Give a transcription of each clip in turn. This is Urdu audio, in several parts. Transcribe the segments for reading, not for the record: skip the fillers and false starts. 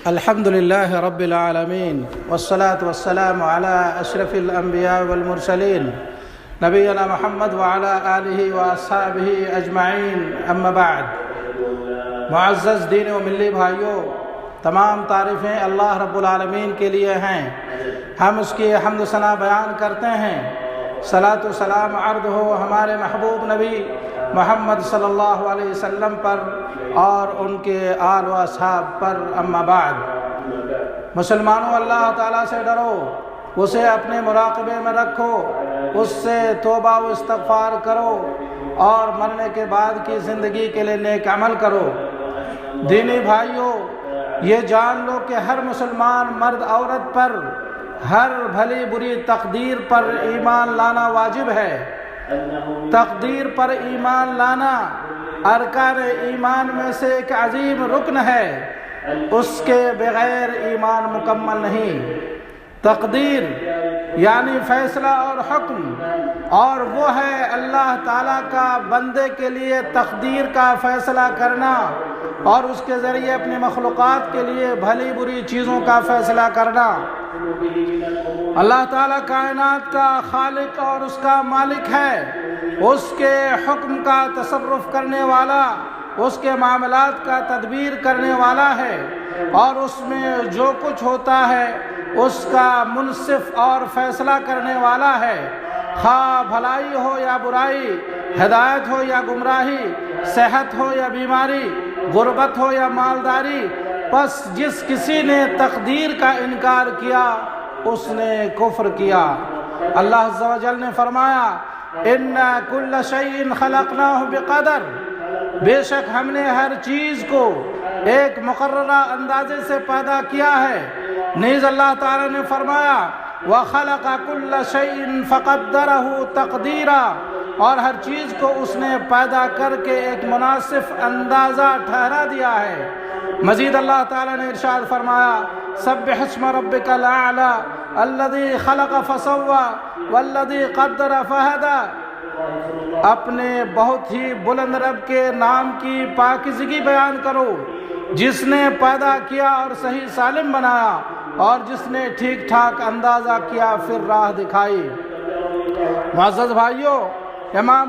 الحمد لله رب العالمين والصلاة والسلام على أشرف الأنبياء والمرسلين نبينا محمد وعلى آله وأصحابه أجمعين اما بعد۔ معزز دین و ملی بھائیوں، تمام تعریفیں اللہ رب العالمین کے لیے ہیں، ہم اس کی حمد و ثنا بیان کرتے ہیں۔ صلاۃ و سلام عرض ہو ہمارے محبوب نبی محمد صلی اللہ علیہ وسلم پر اور ان کے آل و اصحاب پر اما بعد۔ مسلمانوں، اللہ تعالیٰ سے ڈرو، اسے اپنے مراقبے میں رکھو، اس سے توبہ و استغفار کرو اور مرنے کے بعد کی زندگی کے لیے نیک عمل کرو۔ دینی بھائیوں، یہ جان لو کہ ہر مسلمان مرد عورت پر ہر بھلی بری تقدیر پر ایمان لانا واجب ہے۔ تقدیر پر ایمان لانا ارکان ایمان میں سے ایک عظیم رکن ہے، اس کے بغیر ایمان مکمل نہیں۔ تقدیر یعنی فیصلہ اور حکم، اور وہ ہے اللہ تعالیٰ کا بندے کے لیے تقدیر کا فیصلہ کرنا اور اس کے ذریعے اپنی مخلوقات کے لیے بھلی بری چیزوں کا فیصلہ کرنا۔ اللہ تعالیٰ کائنات کا خالق اور اس کا مالک ہے، اس کے حکم کا تصرف کرنے والا، اس کے معاملات کا تدبیر کرنے والا ہے، اور اس میں جو کچھ ہوتا ہے اس کا منصف اور فیصلہ کرنے والا ہے۔ خواہ بھلائی ہو یا برائی، ہدایت ہو یا گمراہی، صحت ہو یا بیماری، غربت ہو یا مالداری، پس جس کسی نے تقدیر کا انکار کیا اس نے کفر کیا۔ اللہ عز و جل نے فرمایا، اِنَّا كُلَّ شَيْءٍ خَلَقْنَاهُ بِقَدَرٍ، بے شک ہم نے ہر چیز کو ایک مقررہ اندازے سے پیدا کیا ہے۔ نیز اللہ تعالیٰ نے فرمایا، وَخَلَقَ كُلَّ شَيْءٍ فَقَدَّرَهُ تَقْدِيرًا، اور ہر چیز کو اس نے پیدا کر کے ایک مناسب اندازہ ٹھہرا دیا ہے۔ مزید اللہ تعالیٰ نے ارشاد فرمایا، سبح اسم ربک الاعلی الذی خلق فسوی والذی قدر فہدی، اپنے بہت ہی بلند رب کے نام کی پاکیزگی بیان کرو، جس نے پیدا کیا اور صحیح سالم بنایا، اور جس نے ٹھیک ٹھاک اندازہ کیا پھر راہ دکھائی۔ معزز بھائیوں، امام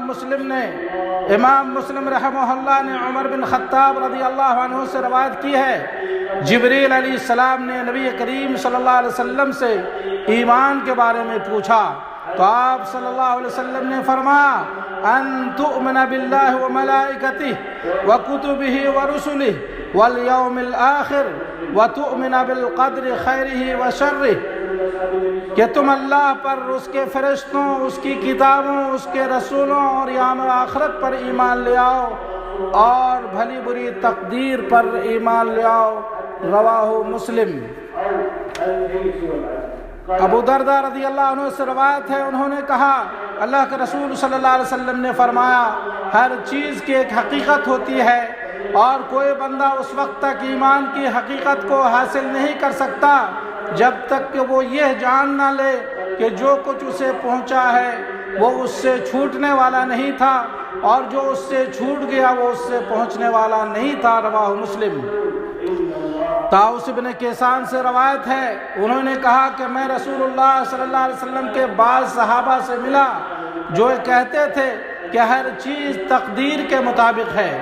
مسلم رحمہ اللہ نے عمر بن خطاب رضی اللہ عنہ سے روایت کی ہے، جبریل علیہ السلام نے نبی کریم صلی اللہ علیہ وسلم سے ایمان کے بارے میں پوچھا تو آپ صلی اللہ علیہ وسلم نے فرمایا، ان تؤمن باللہ وملائکتہ وکتبہ ورسلہ والیوم الآخر وتؤمن بالقدر خیرہ وشرہ، کہ تم اللہ پر، اس کے فرشتوں، اس کی کتابوں، اس کے رسولوں اور یوم آخرت پر ایمان لے آؤ اور بھلی بری تقدیر پر ایمان لے آؤ۔ رواہ مسلم۔ ابو درداء رضی اللہ عنہ سے روایت ہے، انہوں نے کہا، اللہ کے رسول صلی اللہ علیہ وسلم نے فرمایا، ہر چیز کی ایک حقیقت ہوتی ہے، اور کوئی بندہ اس وقت تک ایمان کی حقیقت کو حاصل نہیں کر سکتا جب تک کہ وہ یہ جان نہ لے کہ جو کچھ اسے پہنچا ہے وہ اس سے چھوٹنے والا نہیں تھا، اور جو اس سے چھوٹ گیا وہ اس سے پہنچنے والا نہیں تھا۔ رواہ مسلم۔ طاؤس بن کیسان سے روایت ہے، انہوں نے کہا کہ میں رسول اللہ صلی اللہ علیہ وسلم کے بعض صحابہ سے ملا جو کہتے تھے کہ ہر چیز تقدیر کے مطابق ہے۔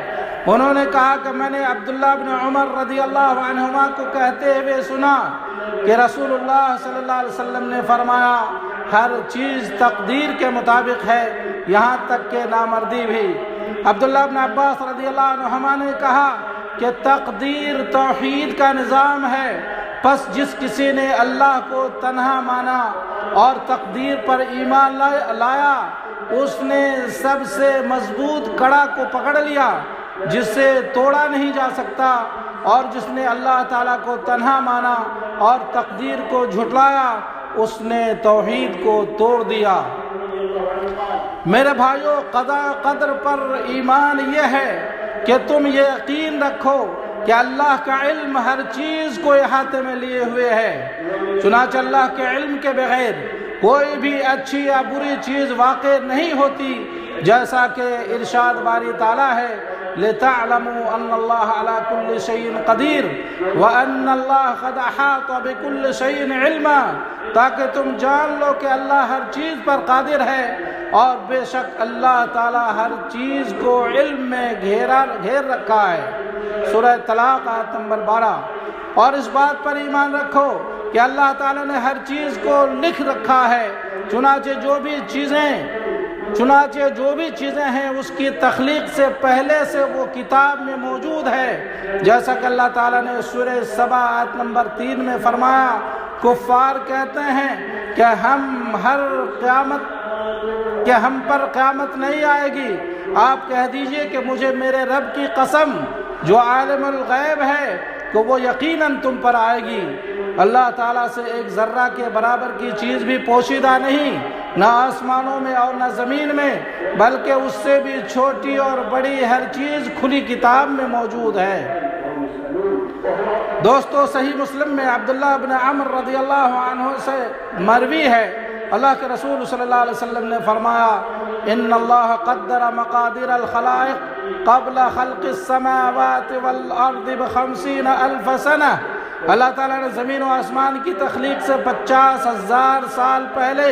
انہوں نے کہا کہ میں نے عبداللہ بن عمر رضی اللہ عنہما کو کہتے ہوئے سنا کہ رسول اللہ صلی اللہ علیہ وسلم نے فرمایا، ہر چیز تقدیر کے مطابق ہے، یہاں تک کہ نامردی بھی۔ عبداللہ بن عباس رضی اللہ عنہما نے کہا کہ تقدیر توحید کا نظام ہے، پس جس کسی نے اللہ کو تنہا مانا اور تقدیر پر ایمان لایا، اس نے سب سے مضبوط کڑا کو پکڑ لیا جسے توڑا نہیں جا سکتا، اور جس نے اللہ تعالیٰ کو تنہا مانا اور تقدیر کو جھٹلایا، اس نے توحید کو توڑ دیا۔ میرے بھائیوں، قضا قدر پر ایمان یہ ہے کہ تم یہ یقین رکھو کہ اللہ کا علم ہر چیز کو احاطے میں لیے ہوئے ہے، چنانچہ اللہ کے علم کے بغیر کوئی بھی اچھی یا بری چیز واقع نہیں ہوتی، جیسا کہ ارشاد باری تعالیٰ ہے، لِتَعْلَمُوا أَنَّ اللَّهَ عَلَى كُلِّ شَيْءٍ قَدِيرٌ وَأَنَّ اللَّهَ قَدْ أَحَاطَ بِكُلِّ شَيْءٍ عِلْمًا، تاکہ تم جان لو کہ اللہ ہر چیز پر قادر ہے اور بے شک اللہ تعالیٰ ہر چیز کو علم میں گھیر رکھا ہے۔ سورہ طلاق آیت نمبر 12۔ اور اس بات پر ایمان رکھو کہ اللہ تعالیٰ نے ہر چیز کو لکھ رکھا ہے، چنانچہ جو بھی چیزیں ہیں اس کی تخلیق سے پہلے سے وہ کتاب میں موجود ہے، جیسا کہ اللہ تعالیٰ نے سورہ سبا آیت نمبر 3 میں فرمایا۔ کفار کہتے ہیں کہ ہم پر قیامت نہیں آئے گی۔ آپ کہہ دیجئے کہ مجھے میرے رب کی قسم جو عالم الغیب ہے کہ وہ یقیناً تم پر آئے گی۔ اللہ تعالیٰ سے ایک ذرہ کے برابر کی چیز بھی پوشیدہ نہیں، نہ آسمانوں میں اور نہ زمین میں، بلکہ اس سے بھی چھوٹی اور بڑی ہر چیز کھلی کتاب میں موجود ہے۔ دوستو، صحیح مسلم میں عبداللہ بن عمر رضی اللہ عنہ سے مروی ہے، اللہ کے رسول صلی اللہ علیہ وسلم نے فرمایا: ان اللہ قدر مقادیر الخلائق قبل خلق السماوات والارض ب50,000 سنہ۔ اللہ تعالیٰ نے زمین و آسمان کی تخلیق سے 50,000 سال پہلے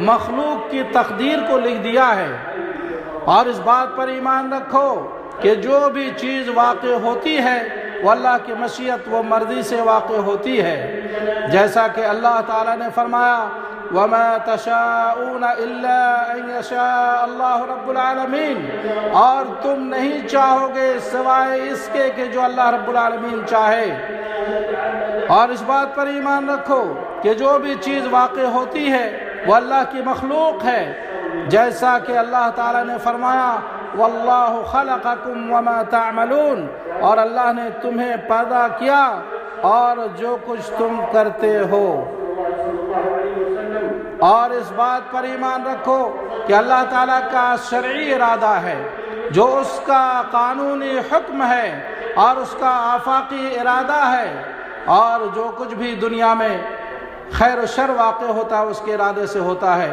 مخلوق کی تقدیر کو لکھ دیا ہے۔ اور اس بات پر ایمان رکھو کہ جو بھی چیز واقع ہوتی ہے وہ اللہ کی مشیت و مرضی سے واقع ہوتی ہے، جیسا کہ اللہ تعالیٰ نے فرمایا: وَمَا تَشَاءُونَ إِلَّا أَن يَشَاءَ اللَّهُ رَبُّ الْعَالَمِينَ، اور تم نہیں چاہو گے سوائے اس کے کہ جو اللہ رب العالمین چاہے۔ اور اس بات پر ایمان رکھو کہ جو بھی چیز واقع ہوتی ہے وہ اللہ کی مخلوق ہے، جیسا کہ اللہ تعالیٰ نے فرمایا: وَاللَّهُ خَلَقَكُمْ وَمَا تَعْمَلُونَ، اور اللہ نے تمہیں پیدا کیا اور جو کچھ تم کرتے ہو۔ اور اس بات پر ایمان رکھو کہ اللہ تعالیٰ کا شرعی ارادہ ہے، جو اس کا قانونی حکم ہے اور اس کا آفاقی ارادہ ہے، اور جو کچھ بھی دنیا میں خیر و شر واقع ہوتا ہے اس کے ارادے سے ہوتا ہے۔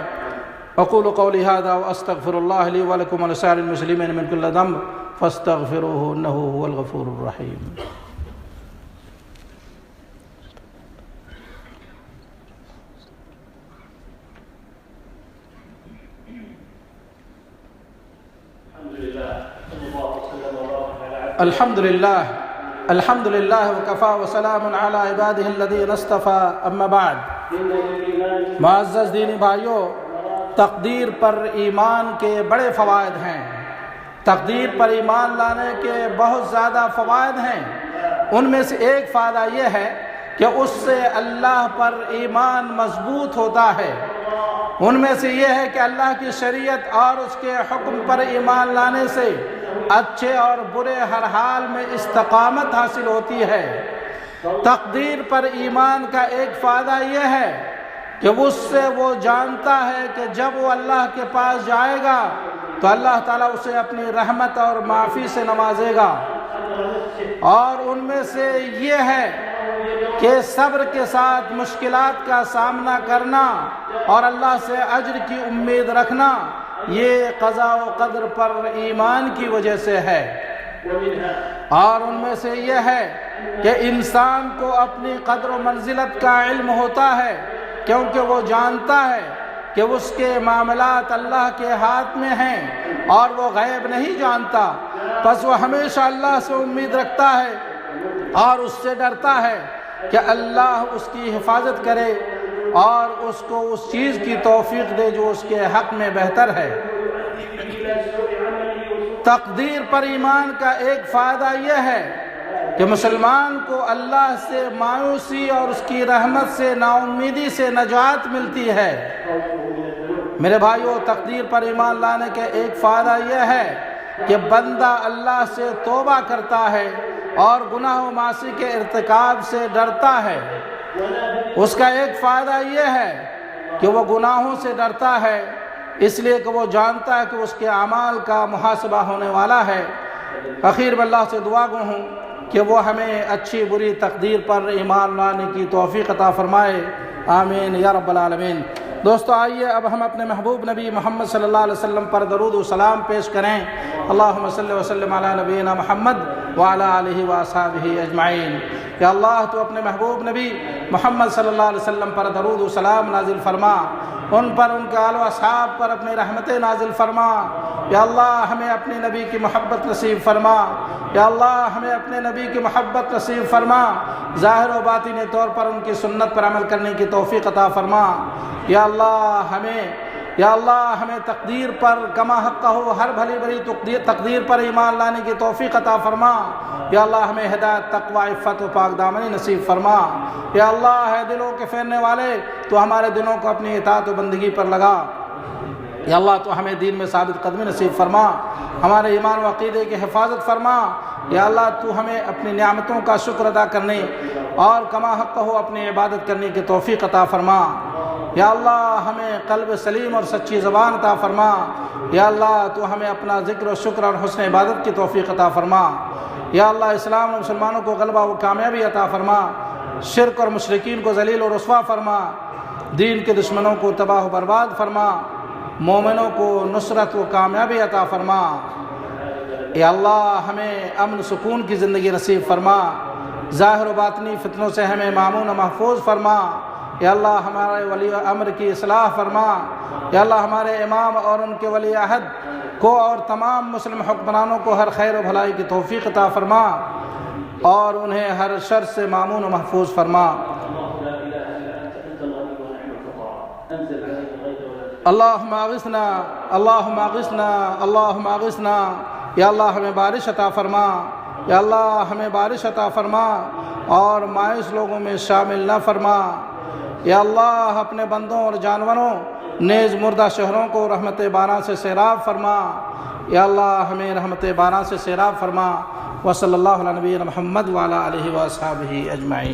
اقول قولی ھذا واستغفر اللہ لی ولکم ولسائر المسلمین من کل ذنب فاستغفروہ انہ هو الغفور الرحیم۔ الحمد للہ وکفا وسلام علی عبادہ الذین اصطفیٰ، اما بعد۔ معزز دینی بھائیوں، تقدیر پر ایمان کے بڑے فوائد ہیں۔ تقدیر پر ایمان لانے کے بہت زیادہ فوائد ہیں۔ ان میں سے ایک فائدہ یہ ہے کہ اس سے اللہ پر ایمان مضبوط ہوتا ہے۔ ان میں سے یہ ہے کہ اللہ کی شریعت اور اس کے حکم پر ایمان لانے سے اچھے اور برے ہر حال میں استقامت حاصل ہوتی ہے۔ تقدیر پر ایمان کا ایک فائدہ یہ ہے کہ اس سے وہ جانتا ہے کہ جب وہ اللہ کے پاس جائے گا تو اللہ تعالیٰ اسے اپنی رحمت اور معافی سے نوازے گا۔ اور ان میں سے یہ ہے کہ صبر کے ساتھ مشکلات کا سامنا کرنا اور اللہ سے اجر کی امید رکھنا، یہ قضاء و قدر پر ایمان کی وجہ سے ہے۔ اور ان میں سے یہ ہے کہ انسان کو اپنی قدر و منزلت کا علم ہوتا ہے، کیونکہ وہ جانتا ہے کہ اس کے معاملات اللہ کے ہاتھ میں ہیں اور وہ غیب نہیں جانتا، پس وہ ہمیشہ اللہ سے امید رکھتا ہے اور اس سے ڈرتا ہے کہ اللہ اس کی حفاظت کرے اور اس کو اس چیز کی توفیق دے جو اس کے حق میں بہتر ہے۔ تقدیر پر ایمان کا ایک فائدہ یہ ہے کہ مسلمان کو اللہ سے مایوسی اور اس کی رحمت سے نا امیدی سے نجات ملتی ہے۔ میرے بھائیو، تقدیر پر ایمان لانے کے ایک فائدہ یہ ہے کہ بندہ اللہ سے توبہ کرتا ہے اور گناہ و معاصی کے ارتکاب سے ڈرتا ہے۔ اس کا ایک فائدہ یہ ہے کہ وہ گناہوں سے ڈرتا ہے، اس لیے کہ وہ جانتا ہے کہ اس کے اعمال کا محاسبہ ہونے والا ہے۔ اخیر میں اللہ سے دعا گو ہوں کہ وہ ہمیں اچھی بری تقدیر پر ایمان لانے کی توفیق عطا فرمائے، آمین یا رب العالمین۔ دوستو آئیے اب ہم اپنے محبوب نبی محمد صلی اللہ علیہ وسلم پر درود و سلام پیش کریں۔ اللہم صلی وسلم علی نبینا محمد وعلی آلہ واصحابہ اجمعین۔ یا اللہ تو اپنے محبوب نبی محمد صلی اللہ علیہ وسلم پر درود و سلام نازل فرما، ان پر، ان کے آل و اصحاب پر اپنی رحمتیں نازل فرما۔ یا اللہ ہمیں اپنے نبی کی محبت نصیب فرما، یا اللہ ہمیں اپنے نبی کی محبت نصیب فرما، ظاہر و باطنی طور پر ان کی سنت پر عمل کرنے کی توفیق عطا فرما۔ یا اللہ ہمیں تقدیر پر کما حق ہو، ہر بھلی بڑی تقدیر پر ایمان لانے کی توفیق عطا فرما۔ یا اللہ ہمیں ہدایت، تقوی، عفت و پاک دامنی نصیب فرما۔ یا اللہ ہے دلوں کے پھیرنے والے، تو ہمارے دلوں کو اپنی اطاعت و بندگی پر لگا۔ یا اللہ تو ہمیں دین میں ثابت قدمی نصیب فرما، ہمارے ایمان و عقیدے کی حفاظت فرما۔ یا اللہ تو ہمیں اپنی نعمتوں کا شکر ادا کرنے اور کما حق ہو اپنی عبادت کرنے کی توفیق عطا فرما۔ یا اللہ ہمیں قلب سلیم اور سچی زبان عطا فرما۔ یا اللہ تو ہمیں اپنا ذکر و شکر اور حسن عبادت کی توفیق عطا فرما۔ یا اللہ اسلام اور مسلمانوں کو غلبہ و کامیابی عطا فرما، شرک اور مشرکین کو ذلیل و رسوا فرما، دین کے دشمنوں کو تباہ و برباد فرما، مومنوں کو نصرت و کامیابی عطا فرما۔ یا اللہ ہمیں امن سکون کی زندگی نصیب فرما، ظاہر و باطنی فتنوں سے ہمیں مامون و محفوظ فرما۔ یا اللہ ہمارے ولی امر کی اصلاح فرما۔ یا اللہ ہمارے امام اور ان کے ولی عہد کو اور تمام مسلم حکمرانوں کو ہر خیر و بھلائی کی توفیق عطا فرما اور انہیں ہر شر سے مامون و محفوظ فرما۔ اللہم اغثنا، اللہم اغثنا، اللہم اغثنا۔ یا اللہ ہمیں بارش عطا فرما، یا اللہ ہمیں بارش عطا فرما اور مایوس لوگوں میں شامل نہ فرما۔ یا اللہ اپنے بندوں اور جانوروں نیز مردہ شہروں کو رحمت باران سے سیراب فرما۔ یا اللہ ہمیں رحمت باران سے سیراب فرما۔ وصلی اللہ علیہ نبینا محمد وعلی آلہ واصحابہ اجمعین۔